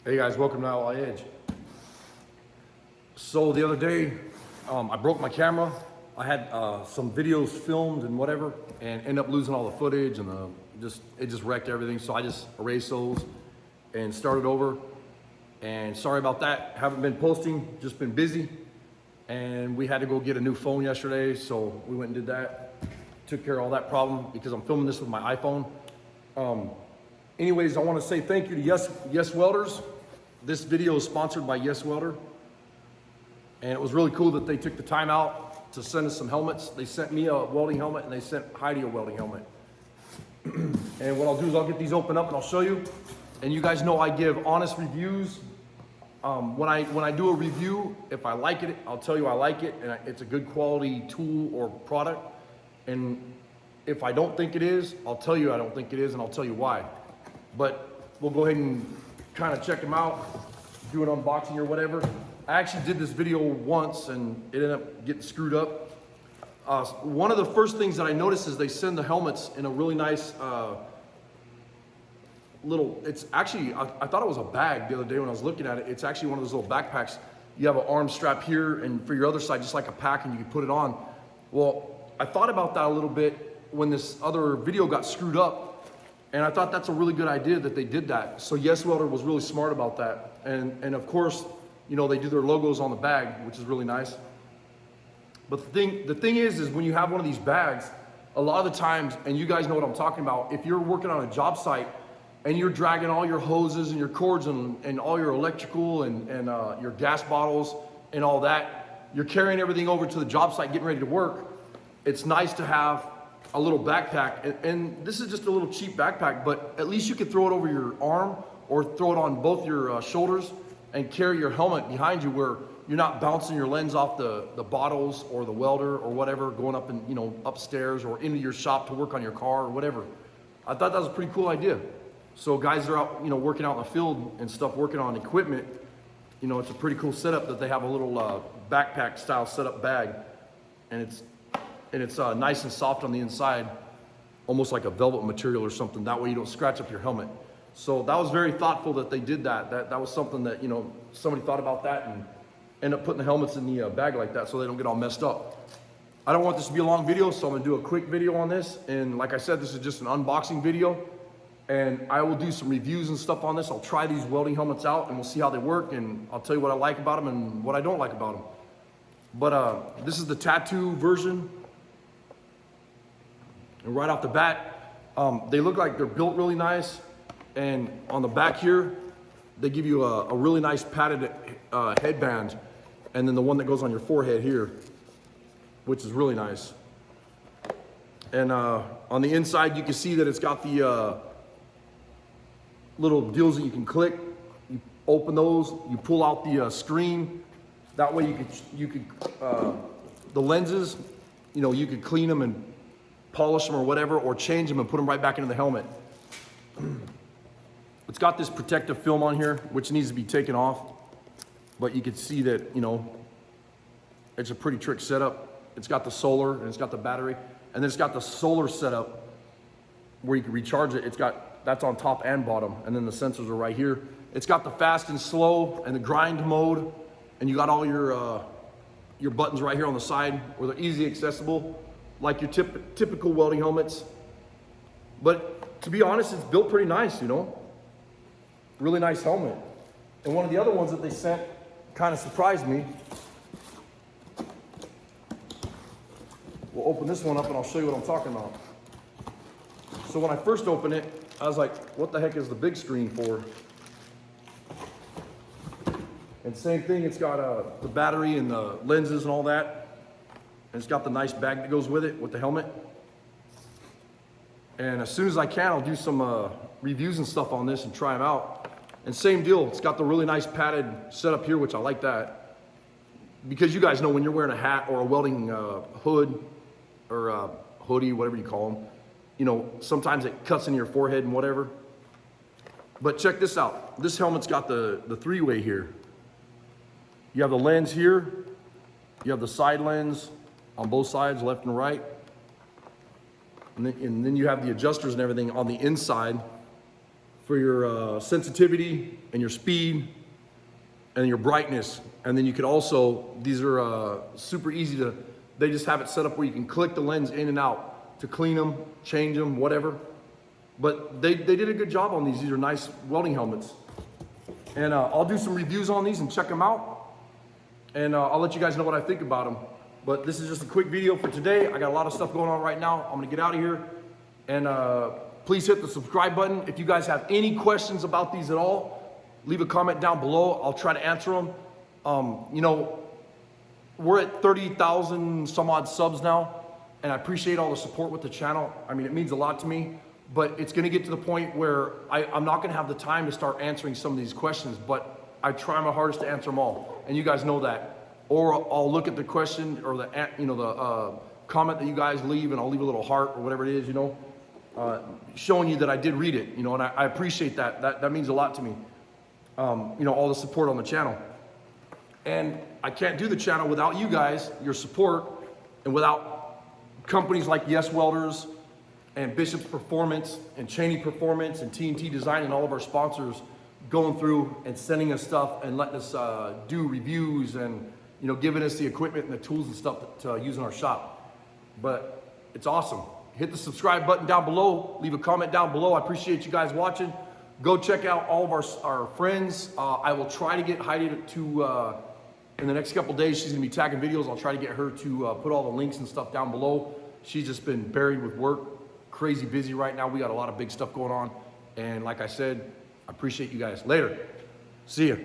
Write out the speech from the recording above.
Hey guys, welcome to Outlaw Edge. So the other day, I broke my camera. I had some videos filmed and whatever, and ended up losing all the footage, and it just wrecked everything. So I just erased those and started over. And sorry about that. Haven't been posting, just been busy. And we had to go get a new phone yesterday, so we went and did that. Took care of all that problem because I'm filming this with my iPhone. Anyways, I want to say thank you to Yes Welders. This video is sponsored by Yes Welder. And it was really cool that they took the time out to send us some helmets. They sent me a welding helmet and they sent Heidi a welding helmet. And what I'll do is I'll get these open up and I'll show you. And you guys know I give honest reviews. When I do a review, if I like it, I'll tell you I like it and it's a good quality tool or product. And if I don't think it is, I'll tell you I don't think it is and I'll tell you why. But we'll go ahead and kind of check them out, do an unboxing or whatever. I actually did this video once and it ended up getting screwed up. One of the first things that I noticed is they send the helmets in a really nice it's actually, I thought it was a bag the other day when I was looking at it. It's actually one of those little backpacks. You have an arm strap here and for your other side, just like a pack, and you can put it on. Well, I thought about that a little bit when this other video got screwed up. And I thought that's a really good idea that they did that. So Yes Welder was really smart about that. And of course, you know, they do their logos on the bag, which is really nice. But the thing is when you have one of these bags, a lot of the times, and you guys know what I'm talking about, if you're working on a job site and you're dragging all your hoses and your cords and all your electrical and your gas bottles and all that, you're carrying everything over to the job site, getting ready to work. It's nice to have a little backpack, and this is just a little cheap backpack, but at least you can throw it over your arm or throw it on both your shoulders and carry your helmet behind you where you're not bouncing your lens off the bottles or the welder or whatever, going up and, you know, upstairs or into your shop to work on your car or whatever. I thought that was a pretty cool idea. So guys are out, you know, working out in the field and stuff, working on equipment, you know, it's a pretty cool setup that they have a little backpack style setup bag, and it's nice and soft on the inside, almost like a velvet material or something. That way you don't scratch up your helmet. So that was very thoughtful that they did that. That was something that, you know, somebody thought about that and ended up putting the helmets in the bag like that so they don't get all messed up. I don't want this to be a long video, so I'm gonna do a quick video on this. And like I said, this is just an unboxing video. And I will do some reviews and stuff on this. I'll try these welding helmets out and we'll see how they work. And I'll tell you what I like about them and what I don't like about them. But this is the tattoo version. And right off the bat, they look like they're built really nice. And on the back here, they give you a really nice padded headband. And then the one that goes on your forehead here, which is really nice. And on the inside, you can see that it's got the little deals that you can click. You open those, you pull out the screen. That way you could the lenses, you know, you could clean them and polish them or whatever, or change them and put them right back into the helmet. It's got this protective film on here, which needs to be taken off. But you can see that, you know, it's a pretty trick setup. It's got the solar and it's got the battery. And then it's got the solar setup where you can recharge it. That's on top and bottom. And then the sensors are right here. It's got the fast and slow and the grind mode. And you got all your buttons right here on the side where they're easy accessible, like your typical welding helmets. But to be honest, it's built pretty nice, you know. Really nice helmet. And one of the other ones that they sent kind of surprised me. We'll open this one up and I'll show you what I'm talking about. So when I first opened it, I was like, what the heck is the big screen for? And same thing, it's got the battery and the lenses and all that. And it's got the nice bag that goes with it, with the helmet. And as soon as I can, I'll do some reviews and stuff on this and try them out. And same deal, it's got the really nice padded setup here, which I like that. Because you guys know when you're wearing a hat or a welding hood or hoodie, whatever you call them, you know, sometimes it cuts into your forehead and whatever. But check this out. This helmet's got the three-way here. You have the lens here. You have the side lens on both sides, left and right. And then you have the adjusters and everything on the inside. for your sensitivity and your speed and your brightness. And then you could also, these are super easy to, they just have it set up where you can click the lens in and out to clean them, change them, whatever. But they did a good job on these. These are nice welding helmets. And I'll do some reviews on these and check them out. And I'll let you guys know what I think about them. But this is just a quick video for today. I got a lot of stuff going on right now. I'm gonna get out of here. And please hit the subscribe button. If you guys have any questions about these at all, leave a comment down below. I'll try to answer them. You know, we're at 30,000 some odd subs now, and I appreciate all the support with the channel. I mean, it means a lot to me, but it's gonna get to the point where I'm not gonna have the time to start answering some of these questions, but I try my hardest to answer them all, and you guys know that. Or I'll look at the question or the comment that you guys leave, and I'll leave a little heart or whatever it is, you know, showing you that I did read it, you know, and I appreciate that. That means a lot to me. You know, all the support on the channel. And I can't do the channel without you guys, your support, and without companies like YESWELDERS and Bishop's Performance and Cheney Performance and TNT Design and all of our sponsors going through and sending us stuff and letting us do reviews and, you know, giving us the equipment and the tools and stuff to use in our shop. But it's awesome. Hit the subscribe button down below. Leave a comment down below. I appreciate you guys watching. Go check out all of our friends. I will try to get Heidi to in the next couple days, she's gonna be tagging videos. I'll try to get her to put all the links and stuff down below. She's just been buried with work, crazy busy right now. We got a lot of big stuff going on. And like I said, I appreciate you guys. Later. See ya.